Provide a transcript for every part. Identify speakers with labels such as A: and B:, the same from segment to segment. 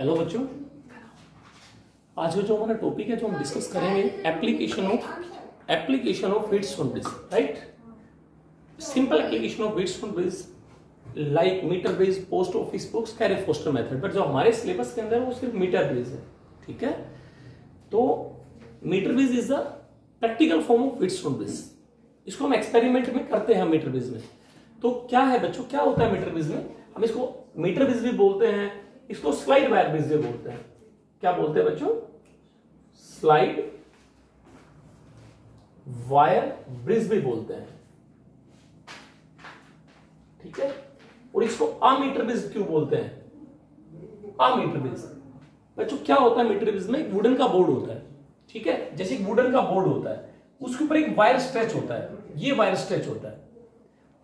A: Hello बच्चों, आज जो हमारा टॉपिक है जो हम डिस्कस करेंगे application of Wheatstone bridge, right. Simple application of Wheatstone bridge like metre bridge, post office books, Carey Foster method. But जो हमारे सिलेबस के अंदर वो सिर्फ मीटर ब्रिज है, ठीक है। तो metre bridge is the practical form of Wheatstone bridge. इसको हम एक्सपेरिमेंट में करते हैं मीटर ब्रिज में। तो क्या है बच्चों, क्या होता है मीटर ब्रिज में? हम इसको मीटर ब्रिज भी बोलते हैं, इसको स्लाइड वायर ब्रिज भी बोलते हैं। क्या बोलते हैं बच्चों? स्लाइड वायर ब्रिज भी बोलते हैं, ठीक है। और इसको अमीटर ब्रिज क्यों बोलते हैं? अमीटर ब्रिज बच्चों क्या होता है मीटर ब्रिज में? एक वुडन का बोर्ड होता है, ठीक है। जैसे एक वुडन का बोर्ड होता है, उसके ऊपर एक वायर स्ट्रेच होता है, ये वायर स्ट्रेच होता है।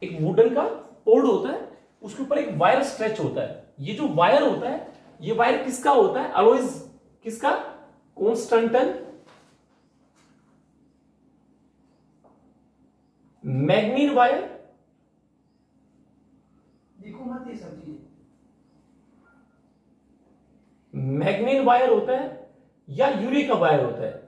A: एक वुडन का बोर्ड होता है, उसके ऊपर एक वायर स्ट्रेच होता है। ये जो वायर होता है, ये वायर किसका होता है? अलॉयज किसका? Constantan मैग्नीन wire.
B: देखो मत ये सब चीजें।
A: मैग्नीन वायर होता है या यूरिका वायर होता है?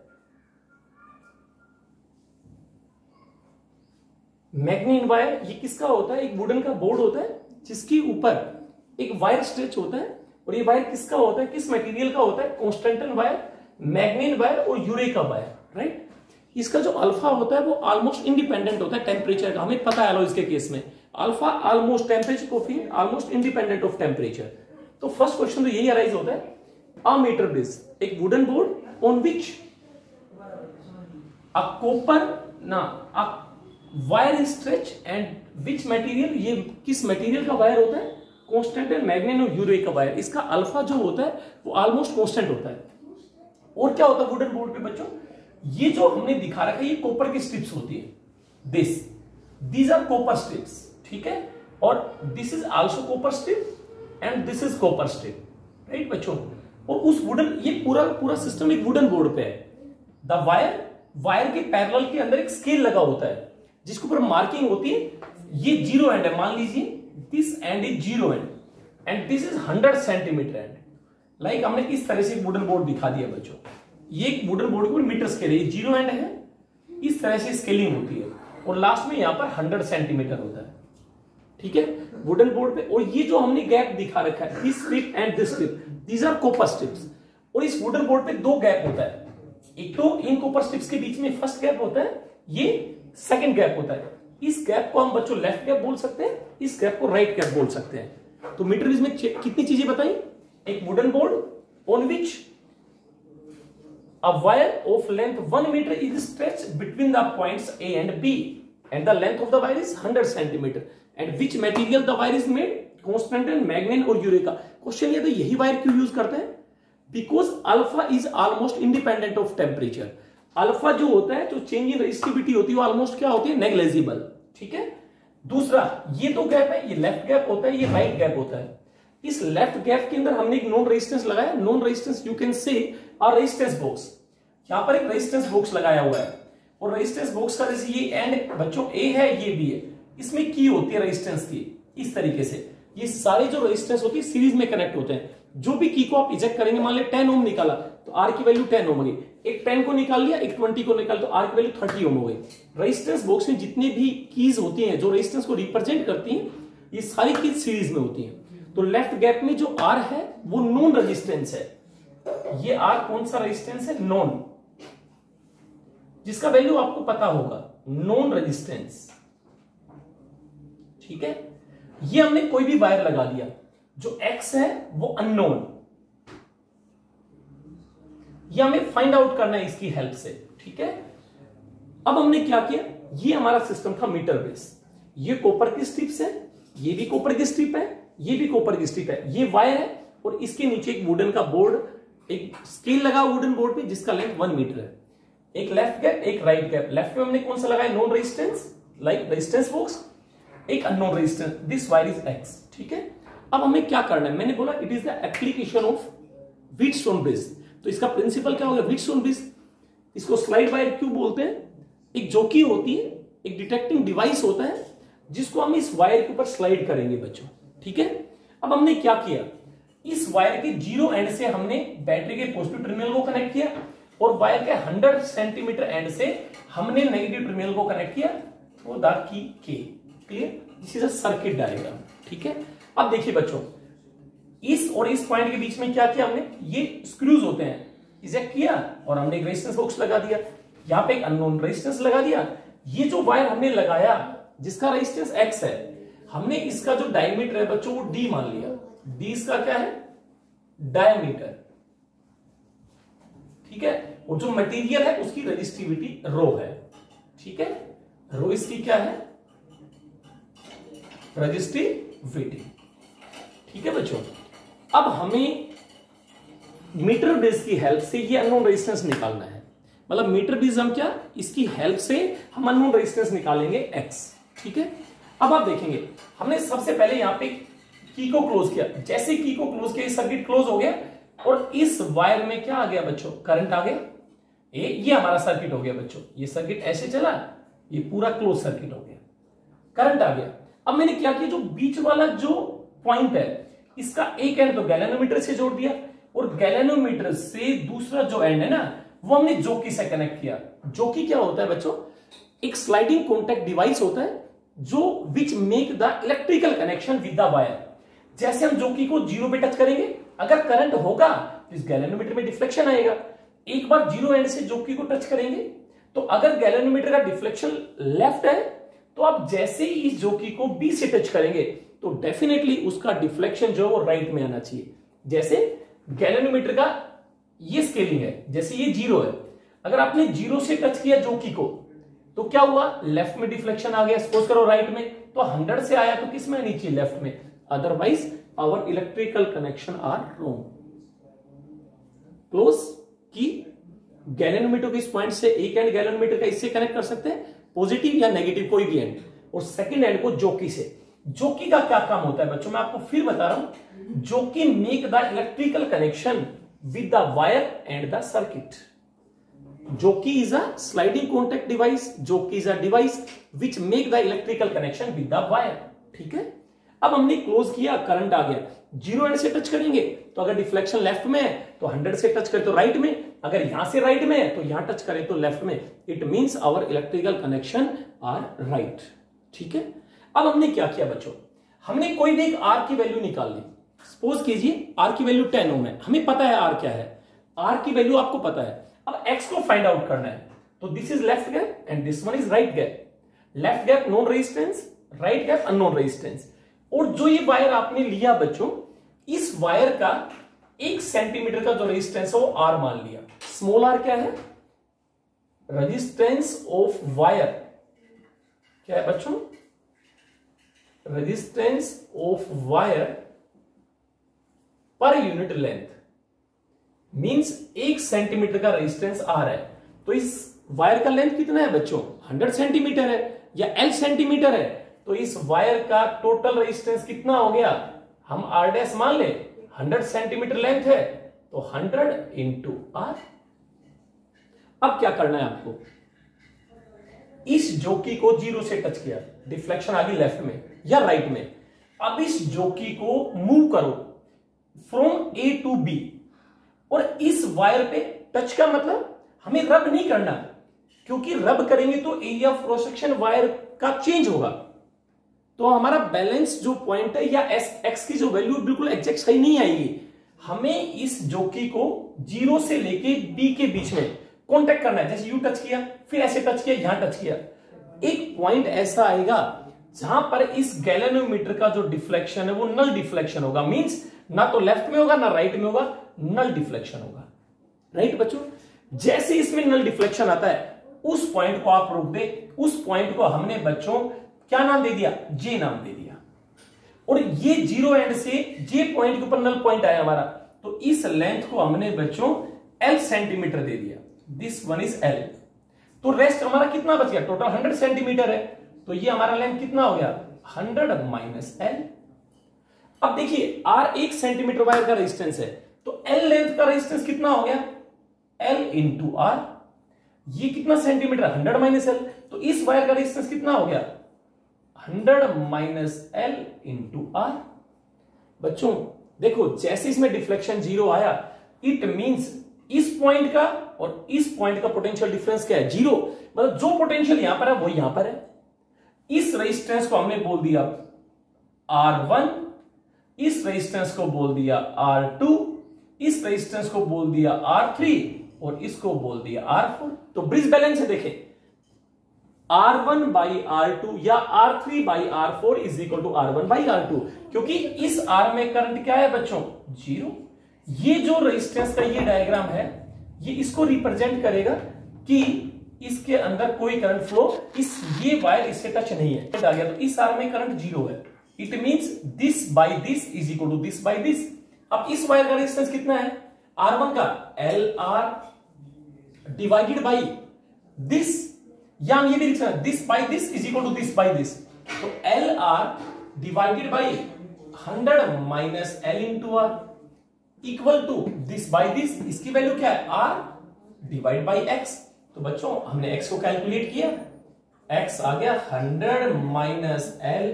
A: मैग्नीन वायर ये किसका होता है? एक वुडन का बोर्ड होता है जिसके ऊपर एक वायर स्ट्रेच होता है। और ये वायर किसका होता है? किस मटेरियल का होता है? कॉन्स्टेंटन वायर, मैग्नीन वायर और यूरेका वायर, राइट। इसका जो अल्फा होता है वो ऑलमोस्ट इंडिपेंडेंट होता है टेम्परेचर का। हमें पता है अलॉयज के केस में alpha almost temperature coefficient almost independent of temperature. तो फर्स्ट क्वेश्चन तो यही अराइज होता है, अ मीटर ब्रिज, एक wooden board on which a copper a wire stretch and which material, ये किस मटेरियल का वायर होता है? कांस्टेंट मैग्नीन और यूरेका वायर। इसका अल्फा जो होता है वो ऑलमोस्ट कांस्टेंट होता है। और क्या होता है वुडन बोर्ड पे बच्चों? ये जो हमने दिखा रखा है ये कॉपर की स्ट्रिप्स होती है। दीज आर कॉपर स्ट्रिप्स, ठीक है। और this is also copper strip and this is copper strip, right बच्चों। और उस वुडन, ये पूरा सिस्टम एक वुडन बोर्ड पे है। द वायर के पैरेलल के अंदर एक स्केल लगा होता है जिसके ऊपर मार्किंग होती है। ये जीरो एंड है, मान लीजिए this and is zero and this is 100 centimetre and. Like हमने इस तरह से वुडन बोर्ड दिखा दिया बच्चों। ये एक वुडन बोर्ड के ऊपर मीटर स्केल है, जीरो एंड है, इस तरह से स्केलिंग होती है। और लास्ट में यहां पर 100 सेंटीमीटर होता है, ठीक है, वुडन बोर्ड पे। और ये जो हमने गैप दिखा रखा है, this strip and this strip, these are copper strips. और इस वुडन बोर्ड पे दो गैप होता है। एक तो इन कॉपर स्ट्रिप्स के बीच में फर्स्ट गैप होता है, ये सेकंड गैप होता है। इस गैप को हम बच्चों लेफ्ट गैप बोल सकते हैं, इस गैप को राइट गैप बोल सकते हैं। तो मीटर ब्रिज में कितनी चीजें बताई? एक wooden board on which a wire of length 1 metre is stretched between the points A and B and the length of the wire is 100 centimeter and which material the wire is made? Constant, मैग्नीन और eureka. Question ये था यही wire क्यों use करते हैं? Because alpha is almost independent of temperature. Alpha जो होता है, जो चेंज इन रेजिस्टिविटी होती है वो ऑलमोस्ट क्या होती है? नेग्लेजिबल, ठीक है। दूसरा, ये दो गैप है, ये लेफ्ट गैप होता है, ये राइट गैप होता है। इस लेफ्ट गैप के अंदर हमने एक नॉन रेजिस्टेंस लगाया। Known resistance you can say a resistance box. यहां पर एक रेजिस्टेंस बॉक्स लगाया हुआ है। और रेजिस्टेंस बॉक्स का जैसे ये एंड बच्चों ए है, ये बी है, इसमें की होती है रेजिस्टेंस की, इस तरीके से। ये सारे जो रेजिस्टेंस होती है सीरीज में कनेक्ट होते हैं। जो भी की को आप इजेक्ट करेंगे, मान लिया 10 ओम निकाला तो आर की वैल्यू 10 ओम होगी। एक 10 को निकाल लिया, एक 20 को निकाल तो आर की वैल्यू 30 ओम हो गई। रेजिस्टेंस बॉक्स में जितनी भी कीज होती हैं जो रेजिस्टेंस को रिप्रेजेंट करती हैं, ये सारी कीज सीरीज में होती हैं। तो लेफ्ट गैप में जो आर है वो नॉन रेजिस्टेंस है। ये आर कौन सा रेजिस्टेंस है? नॉन, जिसका वैल्यू आपको पता होगा, नॉन रेजिस्टेंस, ठीक है। ये हमने कोई भी वायर लगा दिया, जो एक्स है वो अननोन, ये हमें फाइंड आउट करना है इसकी हेल्प से, ठीक है। अब हमने क्या किया, ये हमारा सिस्टम था मीटर ब्रिज। ये कॉपर की स्ट्रिप्स है, ये भी कॉपर की स्ट्रिप है, ये भी कॉपर की स्ट्रिप है, ये वायर है और इसके नीचे एक वुडन का बोर्ड, एक स्केल लगा वुडन बोर्ड पे जिसका लेंथ 1 मीटर है। एक लेफ्ट गैप, एक राइट गैप। लेफ्ट में हमने कौन सा लगाया? Known resistance, like resistance box. एक unknown resistance, this wire is X, ठीक है। अब हमें क्या करना है? मैंने बोला it is the application of Wheatstone bridge. तो इसका प्रिंसिपल क्या होगा? व्हीटस्टोन ब्रिज, इसको स्लाइड वायर क्यों बोलते हैं? एक जोकी होती है, एक डिटेक्टिंग डिवाइस होता है जिसको हम इस वायर के ऊपर स्लाइड करेंगे बच्चों, ठीक है। अब हमने क्या किया, इस वायर के जीरो एंड से हमने बैटरी के पॉजिटिव टर्मिनल को कनेक्ट किया और वायर के 100 सेंटीमीटर एंड से हमने नेगेटिव टर्मिनल को कनेक्ट किया थ्रू द की के। Clear? This is a circuit diagram. ठीक है, अब देखिए बच्चों, इस और इस पॉइंट के बीच में क्या किया हमने, ये स्क्रूज होते हैं, इजेक्ट किया और हमने एक रेजिस्टेंस बॉक्स लगा दिया, यहां पे एक अननोन रेजिस्टेंस लगा दिया। ये जो वायर हमने लगाया जिसका रेजिस्टेंस एक्स है, हमने इसका जो डायमीटर है बच्चों वो डी मान लिया। डी इसका क्या है, डायमीटर। ठीक है, और जो मटेरियल है उसकी रेजिस्टिविटी रो है। ठीक है, रो इसकी क्या है, रेजिस्टिविटी। ठीक है बच्चों, अब हमें मीटर बेस की हेल्प से ये अननोन रेजिस्टेंस निकालना है। मतलब मीटर बेस हम क्या, इसकी हेल्प से हम अननोन रेजिस्टेंस निकालेंगे एक्स। ठीक है, अब आप देखेंगे हमने सबसे पहले यहां पे की को क्लोज किया। जैसे की को क्लोज किया सर्किट क्लोज हो गया और इस वायर में क्या आ गया बच्चों, करंट आ गया। ये हमारा सर्किट हो गया बच्चों, ये सर्किट ऐसे चला, ये पूरा क्लोज सर्किट हो गया, करंट आ गया। अब मैंने क्या किया, जो बीच वाला जो पॉइंट है इसका एक एंड तो गैल्वेनोमीटर से जोड़ दिया और गैल्वेनोमीटर से दूसरा जो एंड है ना वो हमने जोकी से कनेक्ट किया। जोकी क्या होता है बच्चों, एक स्लाइडिंग कॉन्टैक्ट डिवाइस होता है जो विच make the electrical connection with the wire. जैसे हम जोकी को जीरो पे टच करेंगे, अगर करंट होगा तो इस गैल्वेनोमीटर में डिफ्लेक्शन आएगा। एक बार जीरो एंड से जोकी को टच करेंगे तो अगर गैल्वेनोमीटर का डिफ्लेक्शन लेफ्ट है तो आप जैसे ही इस जोकी को बी से टच करेंगे तो डेफिनेटली उसका डिफ्लेक्शन जो है वो राइट में आना चाहिए। जैसे गैल्वेनोमीटर का ये स्केलिंग है, जैसे ये जीरो है, अगर आपने जीरो से टच किया जोकी को तो क्या हुआ, लेफ्ट में डिफ्लेक्शन आ गया। सपोज करो राइट में, तो 100 से आया तो किस में आनी चाहिए, लेफ्ट में। Otherwise our electrical connection are wrong. Close key galvanometer के इस पॉइंट से एक एंड गैल्वेनोमीटर का इससे कनेक्ट कर सकते हैं, पॉजिटिव या नेगेटिव कोई भी एंड, और सेकंड एंड को जोकी से। जोकी का क्या काम होता है बच्चों, मैं आपको फिर बता रहा हूं। Jockey make the electrical connection with the wire and the circuit. Jockey is a sliding contact device, jockey is a device which make the electrical connection with the wire. ठीक है, अब हमने क्लोज किया, करंट आ गया, zero and से touch करेंगे तो अगर डिफ्लेक्शन लेफ्ट में है तो 100 से टच करें तो राइट में, अगर यहां से राइट में है तो यहां टच करें तो लेफ्ट में। It means our electrical connection are right. ठीक है, अब हमने क्या किया बच्चों, हमने कोई भी एक आर की वैल्यू निकाल ली। सपोज कीजिए आर की वैल्यू 10 ओम है, हमें पता है आर क्या है, आर की वैल्यू आपको पता है। अब एक्स को फाइंड आउट करना है, तो this is left gap and this one is right gap. Left gap known resistance, right gap unknown resistance. और जो ये वायर आपने लिया बच्चों, इस वायर का 1 सेंटीमीटर का जो रेजिस्टेंस है वो आर मान लिया। स्मॉल आर क्या है, रेजिस्टेंस ऑफ वायर क्या है बच्चों, resistance of wire per unit length. Means 1 centimetre का रेजिस्टेंस आर है, तो इस वायर का लेंथ कितना है बच्चों, 100 सेंटीमीटर है या एल सेंटीमीटर है, तो इस वायर का टोटल रेजिस्टेंस कितना हो गया, हम आर डैश मान ले, 100 सेंटीमीटर लेंथ है तो 100 इंटू आर। अब क्या करना है आपको, इस जोकी को जीरो से टच किया, डिफ्लेक्शन आ गई लेफ्ट में या राइट में। अब इस जोकी को मूव करो फ्रॉम ए टू बी, और इस वायर पे टच का मतलब हमें रब नहीं करना, क्योंकि रब करेंगे तो area of cross section wire का चेंज होगा, तो हमारा बैलेंस जो पॉइंट है या एक्स की जो वैल्यू बिल्कुल एग्जैक्ट सही नहीं आएगी। हमें इस जोकी को जीरो से लेके बी के बीच में कांटेक्ट करना है। जैसे यू टच किया, फिर ऐसे टच किया, यहां टच किया, एक पॉइंट ऐसा आएगा जहां पर इस गैल्वेनोमीटर का जो डिफ्लेक्शन है वो नल डिफ्लेक्शन होगा। मींस ना तो लेफ्ट में होगा ना राइट में होगा, नल डिफ्लेक्शन होगा। राइट बच्चों, जैसे इसमें नल डिफ्लेक्शन आता है उस पॉइंट को आप रोक दे। उस पॉइंट को हमने बच्चों क्या नाम दे दिया, जे नाम दे दिया। और ये जीरो एंड से जे पॉइंट के ऊपर नल पॉइंट आया हमारा, तो इस लेंथ को हमने बच्चों एल सेंटीमीटर दे दिया। This one is L. तो रेस्ट हमारा कितना बच गया, टोटल 100 सेंटीमीटर है, तो ये हमारा लेंथ कितना हो गया, 100 माइनस एल। अब देखिए आर 1 सेंटीमीटर वायर का रेजिस्टेंस है, तो एल लेंथ का रेजिस्टेंस कितना हो गया, एल इंटू आर। ये कितना सेंटीमीटर, 100 माइनस एल, तो इस वायर का रेजिस्टेंस कितना हो गया, 100 माइनस एल इंटू आर। बच्चों देखो जैसे इसमें डिफ्लेक्शन 0 आया, इट मींस इस पॉइंट का और इस पॉइंट का पोटेंशियल डिफरेंस क्या है? 0। मतलब जो पोटेंशियल यहां पर है वो यहां पर है। इस रेजिस्टेंस को हमने बोल दिया R1, इस रेजिस्टेंस को बोल दिया R2, इस रेजिस्टेंस को बोल दिया R3 और इसको बोल दिया R4। तो ब्रिज बैलेंस है, देखें R1 बाई R2 या R3 by R4 is equal to R1 by R2, क्योंकि इस R में करंट क्या है बच्चों? 0। ये जो रेजिस्टेंस का ये डायग्राम है, ये इसको रिप्रेजेंट करेगा कि इसके अंदर कोई करंट फ्लो, ये वायर इससे टच नहीं है, आ गया, तो इस R में करंट 0 है। It means this by this is equal to this by this. अब इस वायर का रेजिस्टेंस कितना है? R1 का LR डिवाइडेड बाई दिस, या हम ये भी लिख सकते हैं this by this is equal to this by this. तो LR divided by 100 minus L into R equal to this by this. इसकी वैल्यू क्या है? R divide by X। तो बच्चों हमने X को कैलकुलेट किया, X आ गया 100 minus L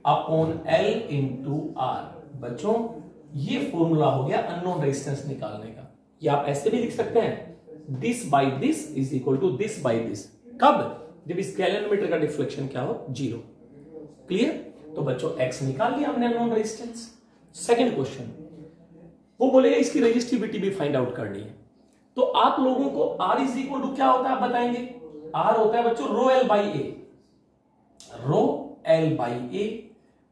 A: upon L into R। बच्चों ये फॉर्मूला हो गया अननोन रेजिस्टेंस निकालने का। ये आप ऐसे भी लिख सकते हैं, this by this is equal to this by this. कब? जब इस गैलन का डिफ्लेक्शन क्या हो? 0। क्लियर? तो बच्चों X निकाल लिया हमने अननोन रेजिस्टेंस। सेकंड क्वेश्चन, वो बोलेगा इसकी रेजिस्टिविटी भी फाइंड आउट करनी है। तो आप लोगों को R इज इक्वल टू क्या होता है आप बताएंगे? R होता है बच्चों rho L by A, rho L by A.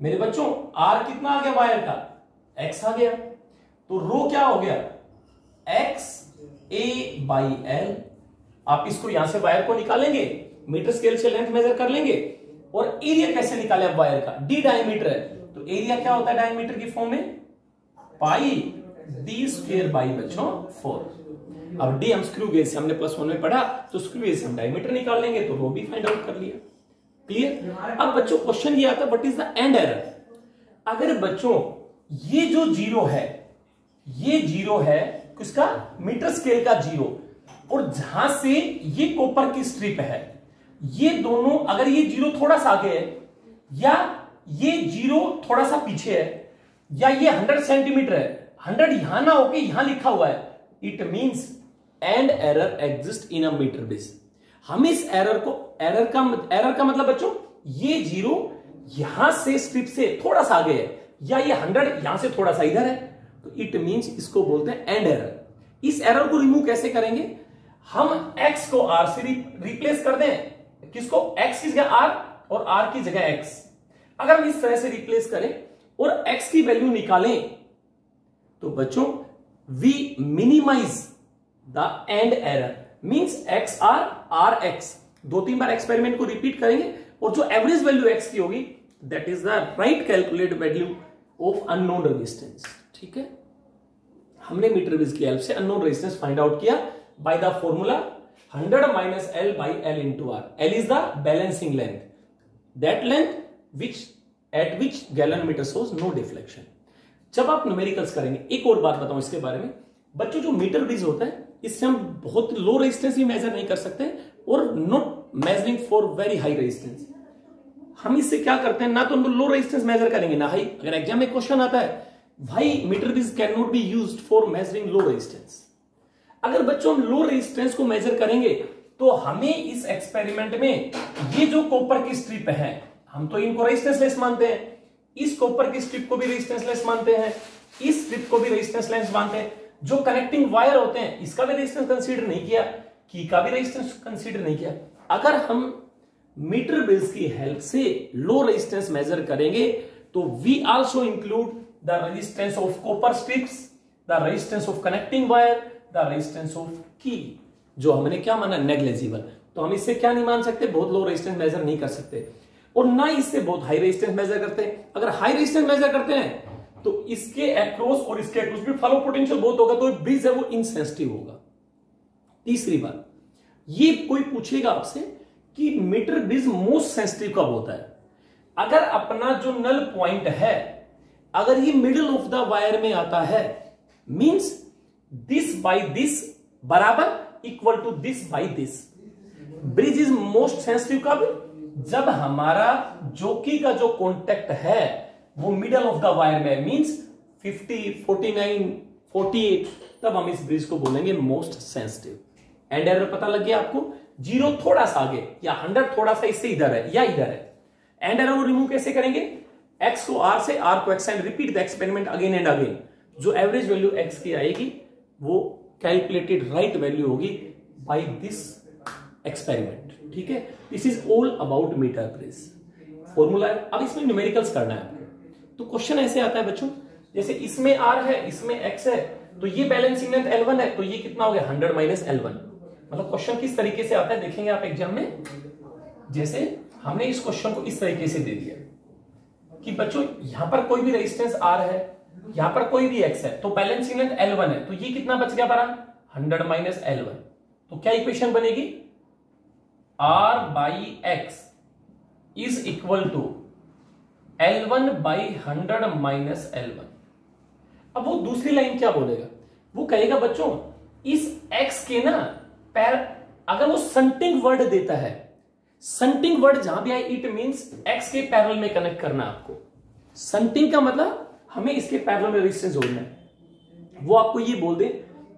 A: मेरे बच्चों R कितना आ गया वायर का? X आ गया, तो रो क्या हो गया? X A by L। आप इसको यहां से वायर को निकालेंगे, मीटर स्केल से लेंथ मेजर कर लेंगे, और एरिया कैसे निकाले आप वायर का? D डायमीटर है, तो एरिया क्या होता है डायमीटर की फॉर्म में? पाई D स्क्वायर बाई बच्चों 4। अब D हम स्क्रू गेज से हमने +1 में पढ़ा, तो स्क्रू गेज से हम डायमीटर निकाल लेंगे, तो रो भी फाइंड आउट कर लिया। क्लियर? अब बच्चों क्वेश्चन ये आता है what is the end error. अगर बच्चों ये जो 0 है, ये 0 है किसका? मीटर स्केल का 0, और जहां से ये कॉपर की स्ट्रिप है, ये दोनों अगर ये 0 थोड़ा सा आगे है, या ये 0 थोड़ा सा पीछे है, या ये 100 सेंटीमीटर है, 100 यहां ना होके यहां लिखा हुआ है, it means end error exist in a metre base. हम इस एरर को, एरर का मतलब बच्चों ये 0 यहां से स्ट्रिप से थोड़ा सा आगे है, या ये 100 यहां से थोड़ा सा इधर है, तो इट मींस इसको बोलते हैं एंड एरर। इस एरर को रिमूव कैसे करेंगे? हम X को R से रिप्लेस कर दें। किसको? X की जगह R और R की जगह X। अगर हम इस तरह से रिप्लेस करें और X की वैल्यू निकालें, तो बच्चों we minimise the end error, means XR RX। 2-3 बार एक्सपेरिमेंट को रिपीट करेंगे, और जो एवरेज वैल्यू X की होगी that is the right calculated value of unknown resistance. ठीक है, हमने मीटर बेस की हेल्प से अननोन रेजिस्टेंस फाइंड आउट किया by the formula 100 minus L by L into R. L is the balancing length, that length at which galvanometer shows no deflection. जब आप numericals करेंगे, एक और बात बताऊं इसके बारे में बच्चों, जो मीटर ब्रिज होता है इससे हम बहुत लो रेजिस्टेंस भी मेजर नहीं कर सकते, और not measuring for very high resistance. हम इससे क्या करते हैं, ना तो हम लो रेजिस्टेंस मेजर करेंगे ना हाई। अगर एग्जाम में क्वेश्चन आता है why metre bridge can not be used for measuring low resistance, अगर बच्चों हम लो रेजिस्टेंस को मेजर करेंगे तो हमें इस एक्सपेरिमेंट में ये जो कॉपर की स्ट्रिप है, हम तो इनको रेजिस्टेंस लेस मानते हैं, इस कॉपर की स्ट्रिप को भी रेजिस्टेंस लेस मानते हैं, इस स्ट्रिप को भी रेजिस्टेंस लेस मानते हैं, जो कनेक्टिंग वायर होते हैं इसका भी रेजिस्टेंस कंसीडर नहीं किया, की का भी रेजिस्टेंस कंसीडर नहीं किया। अगर हम मीटर बेस की हेल्प से लो रेजिस्टेंस मेजर करेंगे तो we also include the resistance of copper strips, the resistance of connecting wire, the resistance of key, जो हमने क्या माना? नेग्लिजिबल। तो हम इससे क्या नहीं मान सकते? बहुत लो रेजिस्टेंस मेजर नहीं कर सकते, और ना इससे बहुत हाई रेजिस्टेंस मेजर करते हैं। अगर हाई रेजिस्टेंस मेजर करते हैं तो इसके अक्रॉस और इसके अक्रॉस भी फ्लो पोटेंशियल बहुत होगा, तो ब्रिज है वो इनसेंसिटिव होगा। तीसरी बात, ये कोई पूछेगा आपसे कि मीटर ब्रिज मोस्ट सेंसिटिव कब होता है? अगर अपना जो नल पॉइंट है अगर ये मिडिल ऑफ द वायर में आता है, मींस दिस बाई दिस बराबर equal to this by this. Bridge is most sensitive कब? जब हमारा जोकी का जो कॉन्टेक्ट है वो मिडल ऑफ द वायर में, मींस 50, 49, 48, तब हम इस ब्रिज को बोलेंगे मोस्ट सेंसिटिव। एंड एरर पता लग गया आपको, 0 थोड़ा सा आगे या 100 थोड़ा सा इससे इधर है या इधर है। एंड एरर को रिमूव कैसे करेंगे? x को r से, r को x and repeat the experiment again and again. जो एवरेज वैल्यू x की आएगी वो कैलकुलेटेड राइट वैल्यू होगी बाय दिस एक्सपेरिमेंट। ठीक है, this is all about metre bridge. Formula है, अब इसमें न्यूमेरिकल्स करना है आपको। तो क्वेश्चन ऐसे आता है बच्चों, जैसे इसमें r है, इसमें x है, तो ये बैलेंसिंग लेंथ L1 है, तो ये कितना हो गया 100 माइनस L1। मतलब क्वेश्चन किस तरीके से आता है देखेंगे आप एग्जाम में। जैसे हमने इस क्वेश्चन को इस तरीके से दे दिया कि बच्चों यहां पर कोई भी रेजिस्टेंस R है, यहां पर कोई भी X है, तो बैलेंसिंग लेंथ L1 है, तो ये कितना बच गया हमारा 100 माइनस L1। तो क्या इक्वेशन बनेगी? R by X is equal to L1 by 100 minus L1। अब वो दूसरी लाइन क्या बोलेगा? वो कहेगा बच्चों इस x के ना अगर वो संटिंग वर्ड देता है, संटिंग वर्ड जहां भी आए इट मींस x के पैरेलल में कनेक्ट करना आपको। संटिंग का मतलब हमें इसके पैरेलल में रेजिस्टेंस जोड़ना है। वो आपको ये बोल दे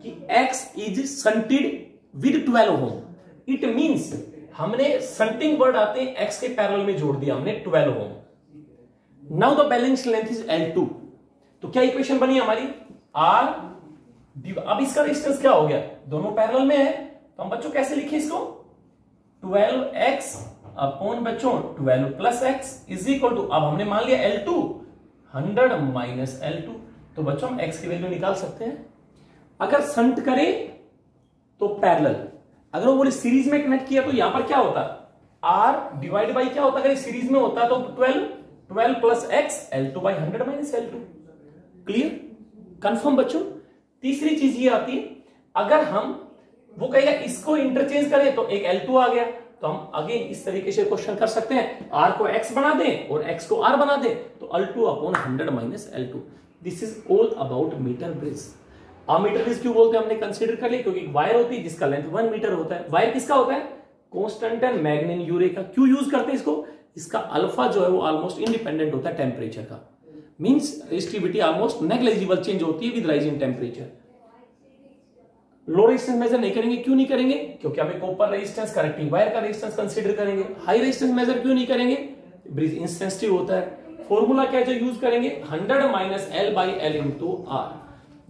A: कि x is shunted with 12 ohm, it means हमने संटिंग वर्ड आते हैं x के पैरेलल में जोड़ दिया हमने 12 ohm. Now the balance length is L2। तो क्या इक्वेशन बनी हमारी? R, अब इसका रेजिस्टेंस क्या हो गया? दोनों पैरेलल में है, तो हम बच्चों कैसे लिखे इसको? 12x अपॉन बच्चों 12 plus x is equal to, अब हमने मान लिया L2 100 माइनस L2। तो बच्चों हम x की वैल्यू निकाल सकते हैं। अगर संट करे तो पैरेलल, अगर वो बोले सीरीज में कनेक्ट किया तो यहां पर क्या होता? R डिवाइड बाई क्या होता? अगर सीरीज में होता तो 12 plus x L2 by 100 minus L2। Clear, confirm बच्चों। तीसरी चीज ये आती है, अगर हम वो कहेगा इसको इंटरचेंज करें तो एक L2 आ गया, तो हम अगेन इस तरीके से क्वेश्चन कर सकते हैं, R को X बना दें और X को R बना दें, तो L2 upon 100 minus L2। This is all about metre bridge. अब मीटर ब्रिज क्यों बोलते हैं हमने कंसीडर कर लिया, क्योंकि वायर होती है जिसका लेंथ 1 मीटर होता है। वायर किसका होता है? कांस्टेंट एंड मैग्नीन यूरे का। क्यों यूज करते हैं इसको? इसका अल्फा जो है वो ऑलमोस्ट इंडिपेंडेंट होता है टेम्परेचर का, means resistivity almost negligible change होती है with rise in temperature. Low resistance measure नहीं करेंगे, क्यों नहीं करेंगे? क्योंकि हमें कॉपर रेजिस्टेंस करेक्टिंग वायर का रेजिस्टेंस कंसीडर करेंगे। हाई रेजिस्टेंस मेजर क्यों नहीं करेंगे? ब्रिज इंसेंसिटिव होता है। फॉर्मूला क्या है जो यूज करेंगे? 100 minus L by L into R।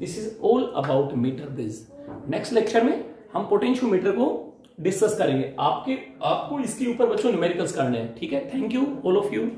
A: This is all about metre bridge. Next lecture में हम पोटेंशियोमीटर को डिस्कस करेंगे। आपको इसके ऊपर बच्चों न्यूमेरिकल्स करने हैं। ठीक है, thank you all of you.